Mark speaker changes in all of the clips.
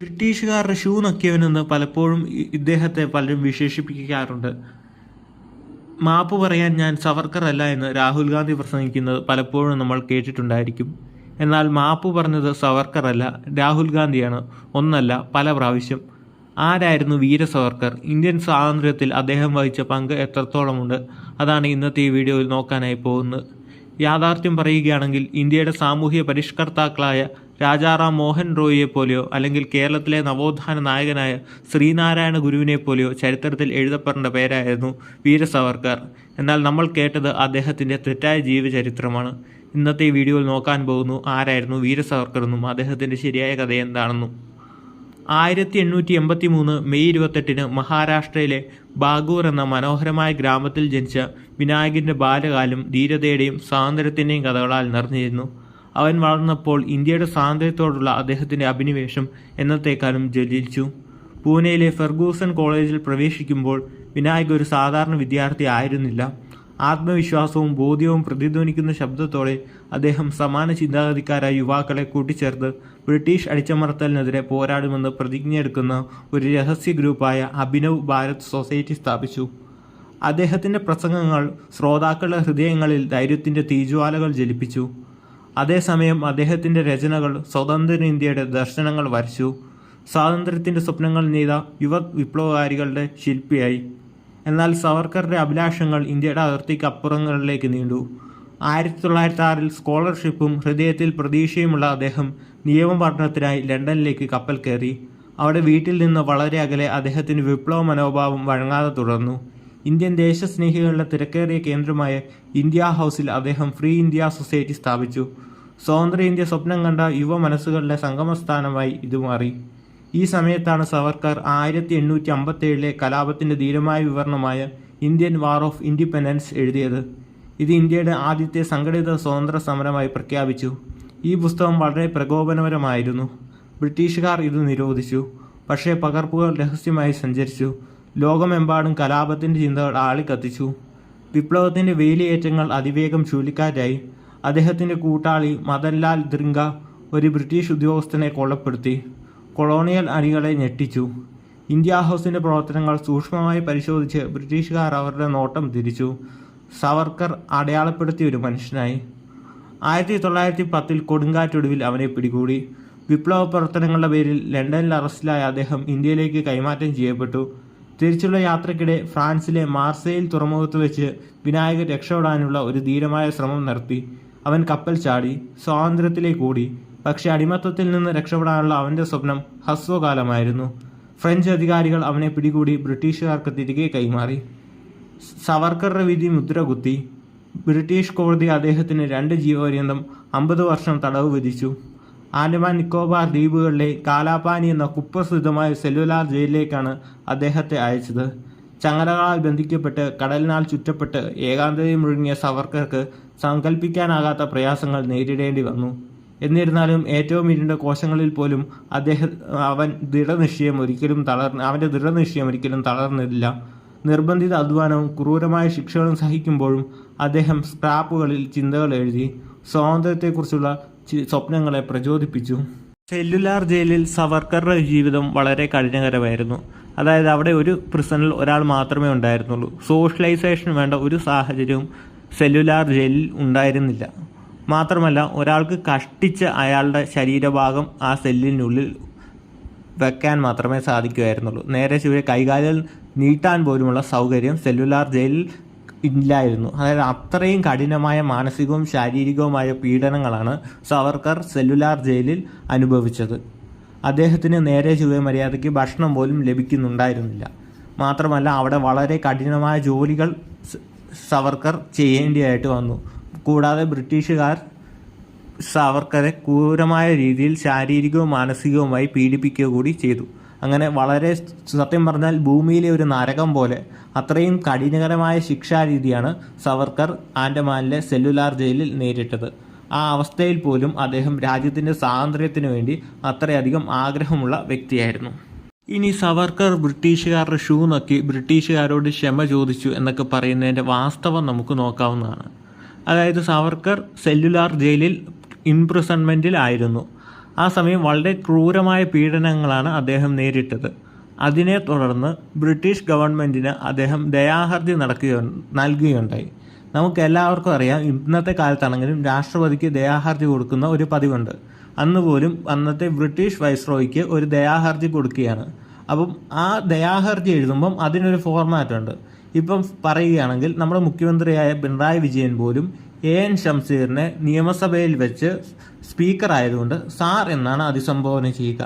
Speaker 1: ബ്രിട്ടീഷുകാരുടെ ഷൂ നക്കിയവനെന്ന് പലപ്പോഴും ഇദ്ദേഹത്തെ പലരും വിശേഷിപ്പിക്കാറുണ്ട്. മാപ്പ് പറയാൻ ഞാൻ സവർക്കർ അല്ല എന്ന് രാഹുൽ ഗാന്ധി പ്രസംഗിക്കുന്നത് പലപ്പോഴും നമ്മൾ കേട്ടിട്ടുണ്ടായിരിക്കും. എന്നാൽ മാപ്പ് പറഞ്ഞത് സവർക്കർ അല്ല, രാഹുൽ ഗാന്ധിയാണ്. ഒന്നല്ല, പല പ്രാവശ്യം. ആരായിരുന്നു വീര സവർക്കർ? ഇന്ത്യൻ സ്വാതന്ത്ര്യത്തിൽ അദ്ദേഹം വഹിച്ച പങ്ക് എത്രത്തോളമുണ്ട്? അതാണ് ഇന്നത്തെ ഈ വീഡിയോയിൽ നോക്കാനായി പോകുന്നത്. യാഥാർത്ഥ്യം പറയുകയാണെങ്കിൽ ഇന്ത്യയുടെ സാമൂഹ്യ പരിഷ്കർത്താക്കളായ രാജാറാം മോഹൻ റോയിയെ പോലെയോ അല്ലെങ്കിൽ കേരളത്തിലെ നവോത്ഥാന നായകനായ ശ്രീനാരായണ ഗുരുവിനെ പോലെയോ ചരിത്രത്തിൽ എഴുതപ്പെടേണ്ട പേരായിരുന്നു വീര സവർക്കർ. എന്നാൽ നമ്മൾ കേട്ടത് അദ്ദേഹത്തിൻ്റെ തെറ്റായ ജീവചരിത്രമാണ്. ഇന്നത്തെ ഈ വീഡിയോയിൽ നോക്കാൻ പോകുന്നു ആരായിരുന്നു വീര സവർക്കർ എന്നും അദ്ദേഹത്തിൻ്റെ ശരിയായ കഥ എന്താണെന്നും. 1883 മെയ് 28 മഹാരാഷ്ട്രയിലെ ബാഗൂർ എന്ന മനോഹരമായ ഗ്രാമത്തിൽ ജനിച്ച വിനായകൻ്റെ ബാല്യകാലം ധീരതയുടെയും സ്വാതന്ത്ര്യത്തിൻ്റെയും കഥകളാൽ നിറഞ്ഞിരുന്നു. അവൻ വളർന്നപ്പോൾ ഇന്ത്യയുടെ സ്വാതന്ത്ര്യത്തോടുള്ള അദ്ദേഹത്തിൻ്റെ അഭിനിവേശം എന്നത്തേക്കാളും ജ്വലിച്ചു. പൂനെയിലെ ഫെർഗൂസൺ കോളേജിൽ പ്രവേശിക്കുമ്പോൾ വിനായക് ഒരു സാധാരണ വിദ്യാർത്ഥി ആയിരുന്നില്ല. ആത്മവിശ്വാസവും ബോധ്യവും പ്രതിധ്വനിക്കുന്ന ശബ്ദത്തോടെ അദ്ദേഹം സമാന ചിന്താഗതിക്കാരായ യുവാക്കളെ കൂട്ടിച്ചേർത്ത് ബ്രിട്ടീഷ് അടിച്ചമർത്തലിനെതിരെ പോരാടുമെന്ന് പ്രതിജ്ഞയെടുക്കുന്ന ഒരു രഹസ്യ ഗ്രൂപ്പായ അഭിനവ് ഭാരത് സൊസൈറ്റി സ്ഥാപിച്ചു. അദ്ദേഹത്തിൻ്റെ പ്രസംഗങ്ങൾ ശ്രോതാക്കളുടെ ഹൃദയങ്ങളിൽ ധൈര്യത്തിൻ്റെ തീജ്വാലകൾ ജ്വലിപ്പിച്ചു. അതേസമയം അദ്ദേഹത്തിൻ്റെ രചനകൾ സ്വതന്ത്ര ഇന്ത്യയുടെ ദർശനങ്ങൾ വരച്ചു. സ്വാതന്ത്ര്യത്തിൻ്റെ സ്വപ്നങ്ങൾ നെയ്ത യുവ വിപ്ലവകാരികളുടെ ശില്പിയായി. എന്നാൽ സവർക്കറുടെ അഭിലാഷങ്ങൾ ഇന്ത്യയുടെ അതിർത്തിക്ക് അപ്പുറങ്ങളിലേക്ക് നീണ്ടു. 1906 സ്കോളർഷിപ്പും ഹൃദയത്തിൽ പ്രതീക്ഷയുമുള്ള അദ്ദേഹം നിയമപഠനത്തിനായി ലണ്ടനിലേക്ക് കപ്പൽ കയറി. അവിടെ വീട്ടിൽ നിന്ന് വളരെ അകലെ അദ്ദേഹത്തിന് വിപ്ലവ മനോഭാവം വഴങ്ങാതെ തുടർന്നു. ഇന്ത്യൻ ദേശസ്നേഹികളുടെ തിരക്കേറിയ കേന്ദ്രമായ ഇന്ത്യ ഹൗസിൽ അദ്ദേഹം ഫ്രീ ഇന്ത്യ സൊസൈറ്റി സ്ഥാപിച്ചു. സ്വതന്ത്ര ഇന്ത്യ സ്വപ്നം കണ്ട യുവ മനസ്സുകളുടെ സംഗമസ്ഥാനമായി ഇത് മാറി. ഈ സമയത്താണ് സവർക്കർ 1857 കലാപത്തിൻ്റെ ധീരമായ വിവരണമായ ഇന്ത്യൻ വാർ ഓഫ് ഇൻഡിപെൻഡൻസ് എഴുതിയത്. ഇത് ഇന്ത്യയുടെ ആദ്യത്തെ സംഘടിത സ്വതന്ത്ര സമരമായി പ്രഖ്യാപിച്ചു. ഈ പുസ്തകം വളരെ പ്രകോപനപരമായിരുന്നു. ബ്രിട്ടീഷുകാർ ഇത് നിരോധിച്ചു, പക്ഷേ പകർപ്പുകൾ രഹസ്യമായി സഞ്ചരിച്ചു. ലോകമെമ്പാടും കലാപത്തിൻ്റെ ചിന്തകൾ ആളിക്കത്തിച്ചു. വിപ്ലവത്തിൻ്റെ വേലിയേറ്റങ്ങൾ അതിവേഗം ചുഴലിക്കാറ്റായി. അദ്ദേഹത്തിൻ്റെ കൂട്ടാളി മദൻലാൽ ധിംഗ ഒരു ബ്രിട്ടീഷ് ഉദ്യോഗസ്ഥനെ കൊലപ്പെടുത്തി. കൊളോണിയൽ അണികളെ ഞെട്ടിച്ചു. ഇന്ത്യ ഹൗസിൻ്റെ പ്രവർത്തനങ്ങൾ സൂക്ഷ്മമായി പരിശോധിച്ച് ബ്രിട്ടീഷുകാർ അവരുടെ നോട്ടം തിരിച്ചു. സവർക്കർ അടയാളപ്പെടുത്തിയ ഒരു മനുഷ്യനായി. 1910 കൊടുങ്കാറ്റൊടുവിൽ അവനെ പിടികൂടി. വിപ്ലവ പ്രവർത്തനങ്ങളുടെ പേരിൽ ലണ്ടനിൽ അറസ്റ്റിലായ അദ്ദേഹം ഇന്ത്യയിലേക്ക് കൈമാറ്റം ചെയ്യപ്പെട്ടു. തിരിച്ചുള്ള യാത്രയ്ക്കിടെ ഫ്രാൻസിലെ മാർസെയിൽ തുറമുഖത്ത് വെച്ച് വിനായകൻ രക്ഷപ്പെടാനുള്ള ഒരു ധീരമായ ശ്രമം നടത്തി. അവൻ കപ്പൽ ചാടി സ്വാതന്ത്ര്യത്തിലേക്ക് ഓടി. പക്ഷേ അടിമത്തത്തിൽ നിന്ന് രക്ഷപ്പെടാനുള്ള അവൻ്റെ സ്വപ്നം ഹ്രസ്വകാലമായിരുന്നു. ഫ്രഞ്ച് അധികാരികൾ അവനെ പിടികൂടി ബ്രിട്ടീഷുകാർക്ക് തിരികെ കൈമാറി. സവർക്കറുടെ വിധി മുദ്ര കുത്തി. ബ്രിട്ടീഷ് കോടതി അദ്ദേഹത്തിന് 2 ജീവപര്യന്തം 50 വർഷം തടവ് വിധിച്ചു. ആൻഡമാൻ നിക്കോബാർ ദ്വീപുകളിലെ കാലാപാനി എന്ന കുപ്രസിദ്ധമായ സെല്ലുലാർ ജയിലിലേക്കാണ് അദ്ദേഹത്തെ അയച്ചത്. ചങ്ങലകളാൽ ബന്ധിക്കപ്പെട്ട് കടലിനാൽ ചുറ്റപ്പെട്ട് ഏകാന്തതയിൽ മുഴുകിയ സവർക്കർക്ക് സങ്കല്പിക്കാനാകാത്ത പ്രയാസങ്ങൾ നേരിടേണ്ടി വന്നു. എന്നിരുന്നാലും ഏറ്റവും ഇരുണ്ട കോശങ്ങളിൽ പോലും അവൻ്റെ ദൃഢനിശ്ചയം ഒരിക്കലും തളർന്നില്ല. നിർബന്ധിത അധ്വാനവും ക്രൂരമായ ശിക്ഷകളും സഹിക്കുമ്പോഴും അദ്ദേഹം സ്ക്രാപ്പുകളിൽ ചിന്തകൾ എഴുതി. സ്വാതന്ത്ര്യത്തെക്കുറിച്ചുള്ള സ്വപ്നങ്ങളെ പ്രചോദിപ്പിച്ചു. സെല്ലുലാർ ജയിലിൽ സവർക്കറുടെ ജീവിതം വളരെ കഠിനകരമായിരുന്നു. അതായത് അവിടെ ഒരു പ്രിസണിൽ ഒരാൾ മാത്രമേ ഉണ്ടായിരുന്നുള്ളൂ. സോഷ്യലൈസേഷൻ വേണ്ട ഒരു സാഹചര്യവും സെല്ലുലാർ ജയിലിൽ ഉണ്ടായിരുന്നില്ല. മാത്രമല്ല ഒരാൾക്ക് കഷ്ടിച്ച് അയാളുടെ ശരീരഭാഗം ആ സെല്ലിനുള്ളിൽ വെക്കാൻ മാത്രമേ സാധിക്കുമായിരുന്നുള്ളൂ. നേരെ ചുവരെ കൈകാലുകൾ നീട്ടാൻ പോലുമുള്ള സൗകര്യം സെല്ലുലാർ ജയിലിൽ ഇല്ലായിരുന്നു. അതായത് അത്രയും കഠിനമായ മാനസികവും ശാരീരികവുമായ പീഡനങ്ങളാണ് സവർക്കർ സെല്ലുലാർ ജയിലിൽ അനുഭവിച്ചത്. അദ്ദേഹത്തിന് നേരെ ചുവ മര്യാദയ്ക്ക് ഭക്ഷണം പോലും ലഭിക്കുന്നുണ്ടായിരുന്നില്ല. മാത്രമല്ല അവിടെ വളരെ കഠിനമായ ജോലികൾ സവർക്കർ ചെയ്യേണ്ടിയായിട്ട് വന്നു. കൂടാതെ ബ്രിട്ടീഷുകാർ സവർക്കറെ ക്രൂരമായ രീതിയിൽ ശാരീരികവും മാനസികവുമായി പീഡിപ്പിക്കുക കൂടി ചെയ്തു. അങ്ങനെ വളരെ സത്യം പറഞ്ഞാൽ ഭൂമിയിലെ ഒരു നരകം പോലെ അത്രയും കഠിനകരമായ ശിക്ഷാരീതിയാണ് സവർക്കർ ആൻഡമാനിലെ സെല്ലുലാർ ജയിലിൽ നേരിട്ടത്. ആ അവസ്ഥയിൽ പോലും അദ്ദേഹം രാജ്യത്തിൻ്റെ സ്വാതന്ത്ര്യത്തിനു വേണ്ടി അത്രയധികം ആഗ്രഹമുള്ള വ്യക്തിയായിരുന്നു. ഇനി സവർക്കർ ബ്രിട്ടീഷുകാരുടെ ഷൂ നക്കി ബ്രിട്ടീഷുകാരോട് ക്ഷമ ചോദിച്ചു എന്നൊക്കെ പറയുന്നതിൻ്റെ വാസ്തവം നമുക്ക് നോക്കാവുന്നതാണ്. അതായത് സവർക്കർ സെല്ലുലാർ ജയിലിൽ ഇംപ്രിസൺമെൻറ്റിൽ ആയിരുന്നു. ആ സമയം വളരെ ക്രൂരമായ പീഡനങ്ങളാണ് അദ്ദേഹം നേരിട്ടത്. അതിനെ തുടർന്ന് ബ്രിട്ടീഷ് ഗവൺമെൻറ്റിന് അദ്ദേഹം ദയാഹർജി നൽകുകയുണ്ടായി. നമുക്ക് എല്ലാവർക്കും അറിയാം, ഇന്നത്തെ കാലത്താണെങ്കിലും രാഷ്ട്രപതിക്ക് ദയാഹർജി കൊടുക്കുന്ന ഒരു പതിവുണ്ട്. അന്ന് പോലും അന്നത്തെ ബ്രിട്ടീഷ് വൈസ്രോയിക്ക് ഒരു ദയാഹർജി കൊടുക്കുകയാണ്. അപ്പം ആ ദയാഹർജി എഴുതുമ്പം അതിനൊരു ഫോർമാറ്റ് ഉണ്ട്. ഇപ്പം പറയുകയാണെങ്കിൽ നമ്മുടെ മുഖ്യമന്ത്രിയായ പിണറായി വിജയൻ പോലും AN ഷംസീറിനെ നിയമസഭയിൽ വെച്ച് സ്പീക്കർ ആയതുകൊണ്ട് സാർ എന്നാണ് അഭിസംബോധന ചെയ്യുക.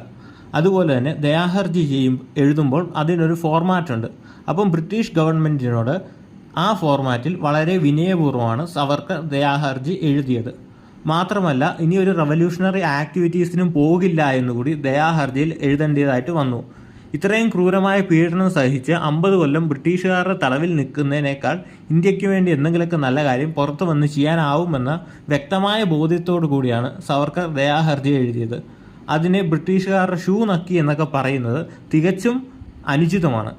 Speaker 1: അതുപോലെ തന്നെ ദയാഹർജി എഴുതുമ്പോൾ അതിനൊരു ഫോർമാറ്റ് ഉണ്ട്. അപ്പം ബ്രിട്ടീഷ് ഗവൺമെൻറ്റിനോട് ആ ഫോർമാറ്റിൽ വളരെ വിനയപൂർവ്വമാണ് സവർക്കർ ദയാഹർജി എഴുതിയത്. മാത്രമല്ല, ഇനി ഒരു റവല്യൂഷണറി ആക്ടിവിറ്റീസിനും പോകില്ല എന്നുകൂടി ദയാഹർജിയിൽ എഴുതേണ്ടതായിട്ട് വന്നു. ഇത്രയും ക്രൂരമായ പീഡനം സഹിച്ച് 50 കൊല്ലം ബ്രിട്ടീഷുകാരുടെ തടവിൽ നിൽക്കുന്നതിനേക്കാൾ ഇന്ത്യക്ക് വേണ്ടി എന്തെങ്കിലുമൊക്കെ നല്ല കാര്യം പുറത്തു വന്ന് ചെയ്യാനാവുമെന്ന വ്യക്തമായ ബോധ്യത്തോടു കൂടിയാണ് സവർക്കർ ദയാഹർജി എഴുതിയത്. അതിനെ ബ്രിട്ടീഷുകാരുടെ ഷൂ നക്കി എന്നൊക്കെ പറയുന്നത് തികച്ചും അനുചിതമാണ്.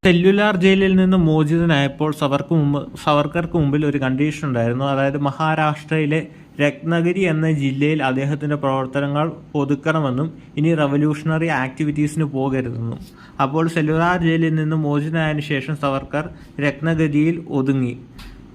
Speaker 1: സെല്ലുലാർ ജയിലിൽ നിന്ന് മോചിതനായപ്പോൾ സവർക്കർക്ക് മുമ്പിൽ ഒരു കണ്ടീഷൻ ഉണ്ടായിരുന്നു. അതായത് മഹാരാഷ്ട്രയിലെ രത്നഗിരി എന്ന ജില്ലയിൽ അദ്ദേഹത്തിൻ്റെ പ്രവർത്തനങ്ങൾ ഒതുക്കണമെന്നും ഇനി റവല്യൂഷണറി ആക്ടിവിറ്റീസിന് പോകരുതെന്നും. അപ്പോൾ സെല്ലുലാർ ജയിലിൽ നിന്ന് മോചിതനായതിനു ശേഷം സവർക്കർ രത്നഗിരിയിൽ ഒതുങ്ങി.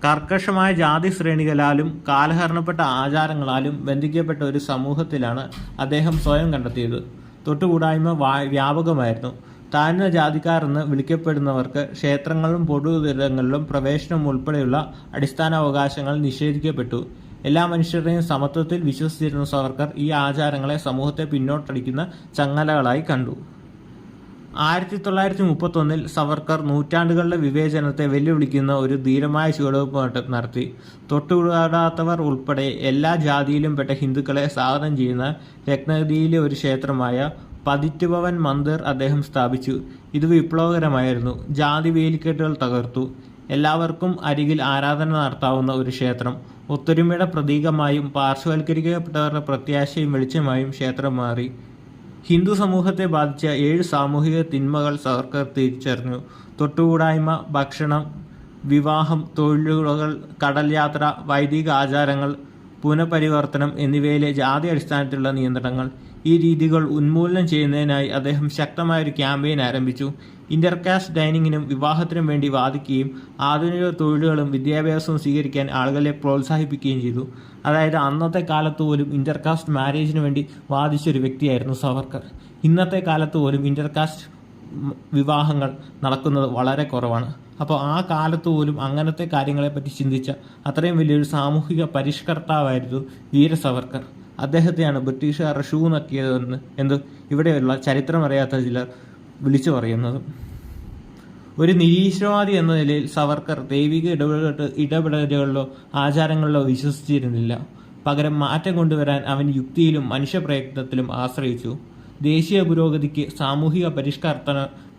Speaker 1: കർക്കശമായ ജാതി ശ്രേണികളാലും കാലഹരണപ്പെട്ട ആചാരങ്ങളാലും ബന്ധിക്കപ്പെട്ട ഒരു സമൂഹത്തിലാണ് അദ്ദേഹം സ്വയം കണ്ടെത്തിയത്. തൊട്ടുകൂടായ്മ വ്യാപകമായിരുന്നു. താഴ്ന്ന ജാതിക്കാരെന്ന് വിളിക്കപ്പെടുന്നവർക്ക് ക്ഷേത്രങ്ങളിലും പൊതുയിടങ്ങളിലും പ്രവേശനം ഉൾപ്പെടെയുള്ള അടിസ്ഥാന അവകാശങ്ങൾ നിഷേധിക്കപ്പെട്ടു. എല്ലാ മനുഷ്യരുടെയും സമത്വത്തിൽ വിശ്വസിച്ചിരുന്ന സവർക്കർ ഈ ആചാരങ്ങളെ സമൂഹത്തെ പിന്നോട്ടടിക്കുന്ന ചങ്ങലകളായി കണ്ടു. 1931 സവർക്കർ നൂറ്റാണ്ടുകളുടെ വിവേചനത്തെ വെല്ലുവിളിക്കുന്ന ഒരു ധീരമായ ചുവടുവെപ്പ് നടത്തി. തൊട്ടുകൂടാത്തവർ ഉൾപ്പെടെ എല്ലാ ജാതിയിലും പെട്ട ഹിന്ദുക്കളെ സ്വാഗതം ചെയ്യുന്ന രത്നഗിരിയിലെ ഒരു ക്ഷേത്രമായ പതിറ്റുഭവൻ മന്ദിർ അദ്ദേഹം സ്ഥാപിച്ചു. ഇത് വിപ്ലവകരമായിരുന്നു. ജാതി വേലിക്കെട്ടുകൾ തകർത്തു. എല്ലാവർക്കും അരികിൽ ആരാധന നടത്താവുന്ന ഒരു ക്ഷേത്രം. ഒത്തൊരുമയുടെ പ്രതീകമായും പാർശ്വവൽക്കരിക്കപ്പെട്ടവരുടെ പ്രത്യാശയും വെളിച്ചമായും ക്ഷേത്രം മാറി. ഹിന്ദു സമൂഹത്തെ ബാധിച്ച 7 സാമൂഹിക തിന്മകൾ സവർക്കർ തിരിച്ചറിഞ്ഞു. തൊട്ടുകൂടായ്മ, ഭക്ഷണം, വിവാഹം, തൊഴിലുകൾ, കടൽ യാത്ര, വൈദിക ആചാരങ്ങൾ, പുനഃപരിവർത്തനം എന്നിവയിലെ ജാതി അടിസ്ഥാനത്തിലുള്ള നിയന്ത്രണങ്ങൾ. ഈ രീതികൾ ഉന്മൂലനം ചെയ്യുന്നതിനായി അദ്ദേഹം ശക്തമായൊരു ക്യാമ്പയിൻ ആരംഭിച്ചു. ഇന്റർകാസ്റ്റ് ഡൈനിങ്ങിനും വിവാഹത്തിനും വേണ്ടി വാദിക്കുകയും ആധുനിക തൊഴിലുകളും വിദ്യാഭ്യാസവും സ്വീകരിക്കാൻ ആളുകളെ പ്രോത്സാഹിപ്പിക്കുകയും ചെയ്തു. അതായത് അന്നത്തെ കാലത്ത് പോലും ഇന്റർകാസ്റ്റ് മാരേജിന് വേണ്ടി വാദിച്ചൊരു വ്യക്തിയായിരുന്നു സവർക്കർ. ഇന്നത്തെ കാലത്ത് പോലും ഇന്റർകാസ്റ്റ് വിവാഹങ്ങൾ നടക്കുന്നത് വളരെ കുറവാണ്. അപ്പോൾ ആ കാലത്ത് പോലും അങ്ങനത്തെ കാര്യങ്ങളെപ്പറ്റി ചിന്തിച്ച അത്രയും വലിയൊരു സാമൂഹിക പരിഷ്കർത്താവായിരുന്നു വീര സവർക്കർ. അദ്ദേഹത്തെയാണ് ബ്രിട്ടീഷുകാരുടെ ഷൂ നക്കിയതെന്ന് ഇവിടെയുള്ള ചരിത്രമറിയാത്ത ചിലർ വിളിച്ചു പറയുന്നത്. ഒരു നിരീശ്വരവാദി എന്ന നിലയിൽ സവർക്കർ ദൈവിക ഇടപെടലുകളിലോ ആചാരങ്ങളിലോ വിശ്വസിച്ചിരുന്നില്ല. പകരം മാറ്റം കൊണ്ടുവരാൻ അവൻ യുക്തിയിലും മനുഷ്യപ്രയത്നത്തിലും ആശ്രയിച്ചു. ദേശീയ പുരോഗതിക്ക് സാമൂഹിക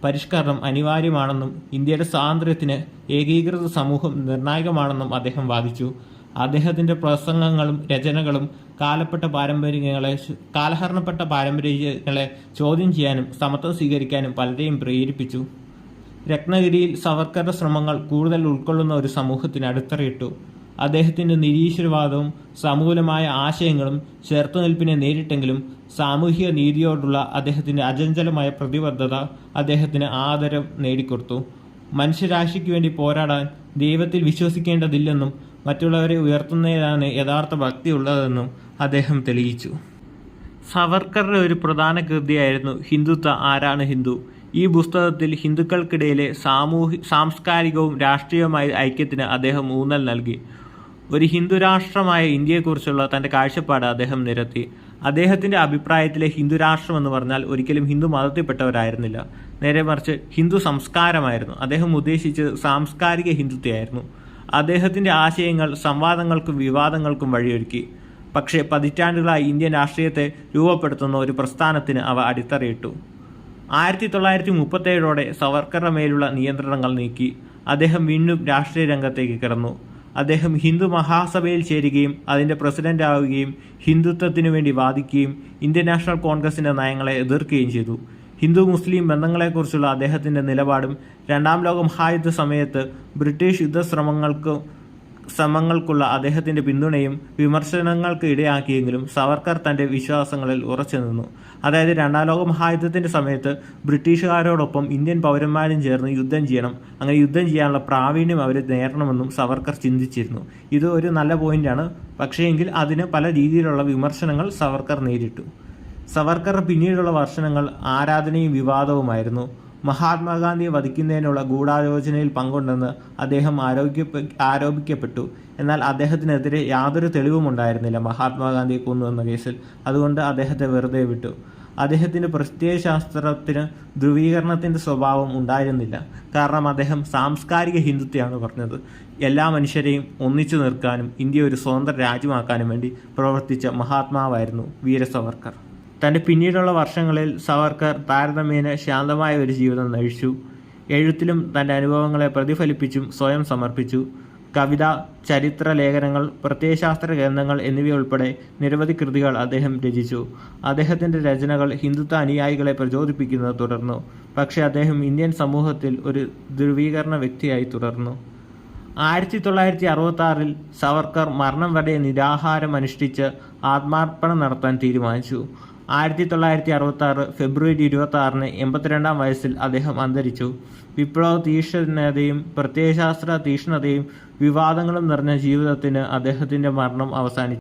Speaker 1: പരിഷ്കരണം അനിവാര്യമാണെന്നും ഇന്ത്യയുടെ സ്വാതന്ത്ര്യത്തിന് ഏകീകൃത സമൂഹം നിർണായകമാണെന്നും അദ്ദേഹം വാദിച്ചു. അദ്ദേഹത്തിൻ്റെ പ്രസംഗങ്ങളും രചനകളും കാലഹരണപ്പെട്ട പാരമ്പര്യങ്ങളെ ചോദ്യം ചെയ്യാനും സമത്വം സ്വീകരിക്കാനും പലരെയും പ്രേരിപ്പിച്ചു. രത്നഗിരിയിൽ സവർക്കറുടെ ശ്രമങ്ങൾ കൂടുതൽ ഉൾക്കൊള്ളുന്ന ഒരു സമൂഹത്തിന് അടിത്തറയിട്ടു. അദ്ദേഹത്തിൻ്റെ നിരീശ്വരവാദവും സമൂലമായ ആശയങ്ങളും ചെറുത്തുനിൽപ്പിനെ നേരിട്ടെങ്കിലും സാമൂഹിക നീതിയോടുള്ള അദ്ദേഹത്തിൻ്റെ അചഞ്ചലമായ പ്രതിബദ്ധത അദ്ദേഹത്തിന് ആദരം നേടിക്കൊടുത്തു. മനുഷ്യരാശിക്ക് വേണ്ടി പോരാടാൻ ദൈവത്തിൽ വിശ്വസിക്കേണ്ടതില്ലെന്നും മറ്റുള്ളവരെ ഉയർത്തുന്നതിലാണ് യഥാർത്ഥ ഭക്തിയുള്ളതെന്നും അദ്ദേഹം തെളിയിച്ചു. സവർക്കറുടെ ഒരു പ്രധാന കൃതിയായിരുന്നു ഹിന്ദുത്വ ആരാണ് ഹിന്ദു. ഈ പുസ്തകത്തിൽ ഹിന്ദുക്കൾക്കിടയിലെ സാംസ്കാരികവും രാഷ്ട്രീയവുമായ ഐക്യത്തിന് അദ്ദേഹം ഊന്നൽ നൽകി. ഒരു ഹിന്ദു രാഷ്ട്രമായ ഇന്ത്യയെക്കുറിച്ചുള്ള തൻ്റെ കാഴ്ചപ്പാട് അദ്ദേഹം നിരത്തി. അദ്ദേഹത്തിൻ്റെ അഭിപ്രായത്തിലെ ഹിന്ദു രാഷ്ട്രം എന്ന് പറഞ്ഞാൽ ഒരിക്കലും ഹിന്ദു മതത്തിൽപ്പെട്ടവരായിരുന്നില്ല, നേരെ മറിച്ച് ഹിന്ദു സംസ്കാരമായിരുന്നു. അദ്ദേഹം ഉദ്ദേശിച്ചത് സാംസ്കാരിക ഹിന്ദുത്വമായിരുന്നു. അദ്ദേഹത്തിൻ്റെ ആശയങ്ങൾ സംവാദങ്ങൾക്കും വിവാദങ്ങൾക്കും വഴിയൊരുക്കി. പക്ഷേ പതിറ്റാണ്ടുകളായി ഇന്ത്യൻ രാഷ്ട്രീയത്തെ രൂപപ്പെടുത്തുന്ന ഒരു പ്രസ്ഥാനത്തിന് അവ അടിത്തറയിട്ടു. 1937 സവർക്കറുടെ മേലുള്ള നിയന്ത്രണങ്ങൾ നീക്കി. അദ്ദേഹം വീണ്ടും രാഷ്ട്രീയ രംഗത്തേക്ക് കടന്നു. അദ്ദേഹം ഹിന്ദു മഹാസഭയിൽ ചേരുകയും അതിൻ്റെ പ്രസിഡന്റ് ആവുകയും ഹിന്ദുത്വത്തിനു വേണ്ടി വാദിക്കുകയും ഇന്ത്യൻ നാഷണൽ കോൺഗ്രസിൻ്റെ നയങ്ങളെ എതിർക്കുകയും ചെയ്തു. ഹിന്ദു മുസ്ലിം ബന്ധങ്ങളെക്കുറിച്ചുള്ള അദ്ദേഹത്തിൻ്റെ നിലപാടും 2ാം ലോക മഹായുദ്ധ സമയത്ത് ബ്രിട്ടീഷ് യുദ്ധശ്രമങ്ങൾക്ക് ശ്രമങ്ങൾക്കുള്ള അദ്ദേഹത്തിൻ്റെ പിന്തുണയും വിമർശനങ്ങൾക്ക് ഇടയാക്കിയെങ്കിലും സവർക്കർ തൻ്റെ വിശ്വാസങ്ങളിൽ ഉറച്ചു നിന്നു. അതായത് രണ്ടാം ലോക മഹായുദ്ധത്തിൻ്റെ സമയത്ത് ബ്രിട്ടീഷുകാരോടൊപ്പം ഇന്ത്യൻ പൗരന്മാരും ചേർന്ന് യുദ്ധം ചെയ്യണം, അങ്ങനെ യുദ്ധം ചെയ്യാനുള്ള പ്രാവീണ്യം അവർ നേടണമെന്നും സവർക്കർ ചിന്തിച്ചിരുന്നു. ഇത് ഒരു നല്ല പോയിന്റാണ്. പക്ഷേയെങ്കിൽ അതിന് പല രീതിയിലുള്ള വിമർശനങ്ങൾ സവർക്കർ നേരിട്ടു. സവർക്കർ പിന്നീടുള്ള വർഷങ്ങൾ ആരാധനയും വിവാദവുമായിരുന്നു. മഹാത്മാഗാന്ധിയെ വധിക്കുന്നതിനുള്ള ഗൂഢാലോചനയിൽ പങ്കുണ്ടെന്ന് അദ്ദേഹം ആരോപിക്കപ്പെട്ടു. എന്നാൽ അദ്ദേഹത്തിനെതിരെ യാതൊരു തെളിവും ഉണ്ടായിരുന്നില്ല മഹാത്മാഗാന്ധിയെ കൊന്നു എന്ന കേസിൽ. അതുകൊണ്ട് അദ്ദേഹത്തെ വെറുതെ വിട്ടു. അദ്ദേഹത്തിന് പ്രത്യയശാസ്ത്രത്തിന് ധ്രുവീകരണത്തിൻ്റെ സ്വഭാവം ഉണ്ടായിരുന്നില്ല. കാരണം അദ്ദേഹം സാംസ്കാരിക ഹിന്ദുത്വമാണ് പറഞ്ഞത്. എല്ലാ മനുഷ്യരെയും ഒന്നിച്ചു നിർത്താനും ഇന്ത്യ ഒരു സ്വതന്ത്ര രാജ്യമാക്കാനും വേണ്ടി പ്രവർത്തിച്ച മഹാത്മാവായിരുന്നു വീര സവർക്കർ. തൻ്റെ പിന്നീടുള്ള വർഷങ്ങളിൽ സവർക്കർ താരതമ്യേന ശാന്തമായ ഒരു ജീവിതം നയിച്ചു. എഴുത്തിലും തൻ്റെ അനുഭവങ്ങളെ പ്രതിഫലിപ്പിച്ചും സ്വയം സമർപ്പിച്ചു. കവിത, ചരിത്ര ലേഖനങ്ങൾ, പ്രത്യയശാസ്ത്ര ഗ്രന്ഥങ്ങൾ എന്നിവയുൾപ്പെടെ നിരവധി കൃതികൾ അദ്ദേഹം രചിച്ചു. അദ്ദേഹത്തിൻ്റെ രചനകൾ ഹിന്ദുത്വ അനുയായികളെ പ്രചോദിപ്പിക്കുന്നത് തുടർന്നു. പക്ഷേ അദ്ദേഹം ഇന്ത്യൻ സമൂഹത്തിൽ ഒരു ധ്രുവീകരണ വ്യക്തിയായി തുടർന്നു. 1966 സവർക്കർ മരണം വരെ നിരാഹാരം അനുഷ്ഠിച്ച് ആത്മാർപ്പണം നടത്താൻ തീരുമാനിച്ചു. 1966 ഫെബ്രുവരി 26 82-ാം വയസ്സിൽ അദ്ദേഹം അന്തരിച്ചു. വിപ്ലവ തീക്ഷ്ണതയും പ്രത്യയശാസ്ത്ര തീക്ഷ്ണതയും വിവാദങ്ങളും നിറഞ്ഞ ജീവിതത്തിന് അദ്ദേഹത്തിൻ്റെ മരണം അവസാനിച്ചു.